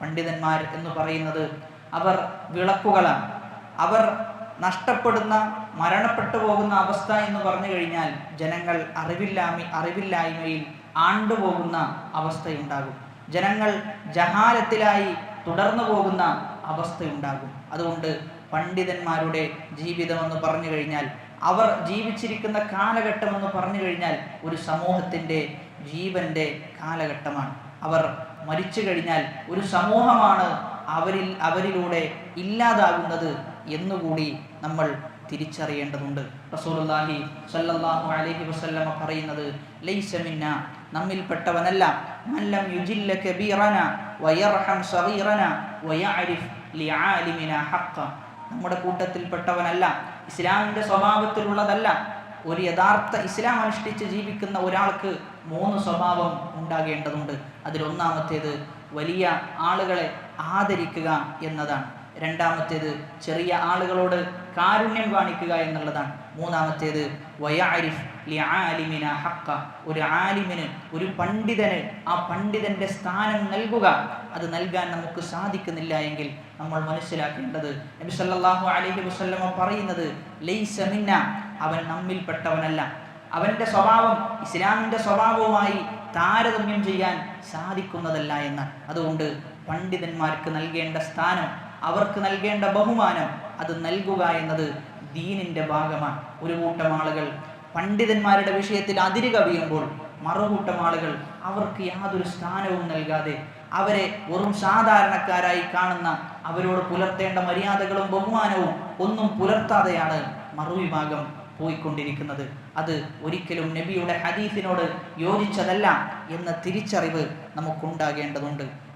പണ്ഡിതന്മാർ എന്ന് പറയുന്നത് അവർ വിളക്കുകളാണ്. അവർ നഷ്ടപ്പെടുന്ന, മരണപ്പെട്ടു പോകുന്ന അവസ്ഥ എന്ന് പറഞ്ഞു കഴിഞ്ഞാൽ ജനങ്ങൾ അറിവില്ലായ്മയിൽ ആണ്ടുപോകുന്ന അവസ്ഥയുണ്ടാകും. ജനങ്ങൾ ജഹാലത്തിലായി തുടർന്നു പോകുന്ന അവസ്ഥയുണ്ടാകും. അതുകൊണ്ട് പണ്ഡിതന്മാരുടെ ജീവിതമെന്ന് പറഞ്ഞു കഴിഞ്ഞാൽ, അവർ ജീവിച്ചിരിക്കുന്ന കാലഘട്ടമെന്ന് പറഞ്ഞു കഴിഞ്ഞാൽ ഒരു സമൂഹത്തിൻ്റെ ജീവൻ്റെ കാലഘട്ടമാണ്. അവർ മരിച്ചു കഴിഞ്ഞാൽ ഒരു സമൂഹമാണ് അവരിലൂടെ ഇല്ലാതാകുന്നത് എന്നുകൂടി നമ്മൾ തിരിച്ചറിയേണ്ടതുണ്ട്. റസൂലുള്ളാഹി സ്വല്ലല്ലാഹു അലൈഹി വസല്ലമ പറയുന്നത്, ലൈസ മിന്ന, നമ്മിൽപ്പെട്ടവനല്ല, മൻ ലം യുജില്ല കബീറന വയർഹം സഗീറന വയഅരിഫ് ലിആലിമിന ഹഖ്ഖ, നമ്മുടെ കൂട്ടത്തിൽപ്പെട്ടവനല്ല, ഇസ്ലാമിൻ്റെ സ്വഭാവത്തിലുള്ളതല്ല. ഒരു യഥാർത്ഥ ഇസ്ലാം അനുഷ്ഠിച്ച് ജീവിക്കുന്ന ഒരാൾക്ക് 3 സ്വഭാവം ഉണ്ടാകേണ്ടതുണ്ട്. അതിലൊന്നാമത്തേത് വലിയ ആളുകളെ ആദരിക്കുക എന്നതാണ്. രണ്ടാമത്തേത് ചെറിയ ആളുകളോട് കാരുണ്യം കാണിക്കുക എന്നുള്ളതാണ്. മൂന്നാമത്തേത് വയഅരിഫ് ലിആലിമിന ഹഖ്ഖ, ഒരു ആലിമിന്, ഒരു പണ്ഡിതന് ആ പണ്ഡിതന്റെ സ്ഥാനം നൽകുക. അത് നൽകാൻ നമുക്ക് സാധിക്കുന്നില്ല എങ്കിൽ നമ്മൾ മനസ്സിലാക്കേണ്ടത്, നബി സല്ലല്ലാഹു അലൈഹി വസല്ലമ പറയുന്നത്, ലൈസ മിന്ന, അവൻ നമ്മിൽപ്പെട്ടവനല്ല. അവൻ്റെ സ്വഭാവം ഇസ്ലാമിൻ്റെ സ്വഭാവവുമായി താരതമ്യം ചെയ്യാൻ സാധിക്കുന്നതല്ല എന്ന്. അതുകൊണ്ട് പണ്ഡിതന്മാർക്ക് നൽകേണ്ട സ്ഥാനം, അവർക്ക് നൽകേണ്ട ബഹുമാനം, അത് നൽകുക എന്നത് ദീനിൻ്റെ ഭാഗമാണ്. ഒരു കൂട്ടം ആളുകൾ പണ്ഡിതന്മാരുടെ വിഷയത്തിൽ അതിര് കവിയുമ്പോൾ മറുകൂട്ടം ആളുകൾ അവർക്ക് യാതൊരു സ്ഥാനവും നൽകാതെ അവരെ വെറും സാധാരണക്കാരായി കാണുന്ന, അവരോട് പുലർത്തേണ്ട മര്യാദകളും ബഹുമാനവും ഒന്നും പുലർത്താതെയാണ് മറുവിഭാഗം പോയിക്കൊണ്ടിരിക്കുന്നത്. അത് ഒരിക്കലും നബിയുടെ ഹദീസിനോട് യോജിച്ചതല്ല എന്ന തിരിച്ചറിവ് നമുക്കുണ്ടാകേണ്ടതുണ്ട്.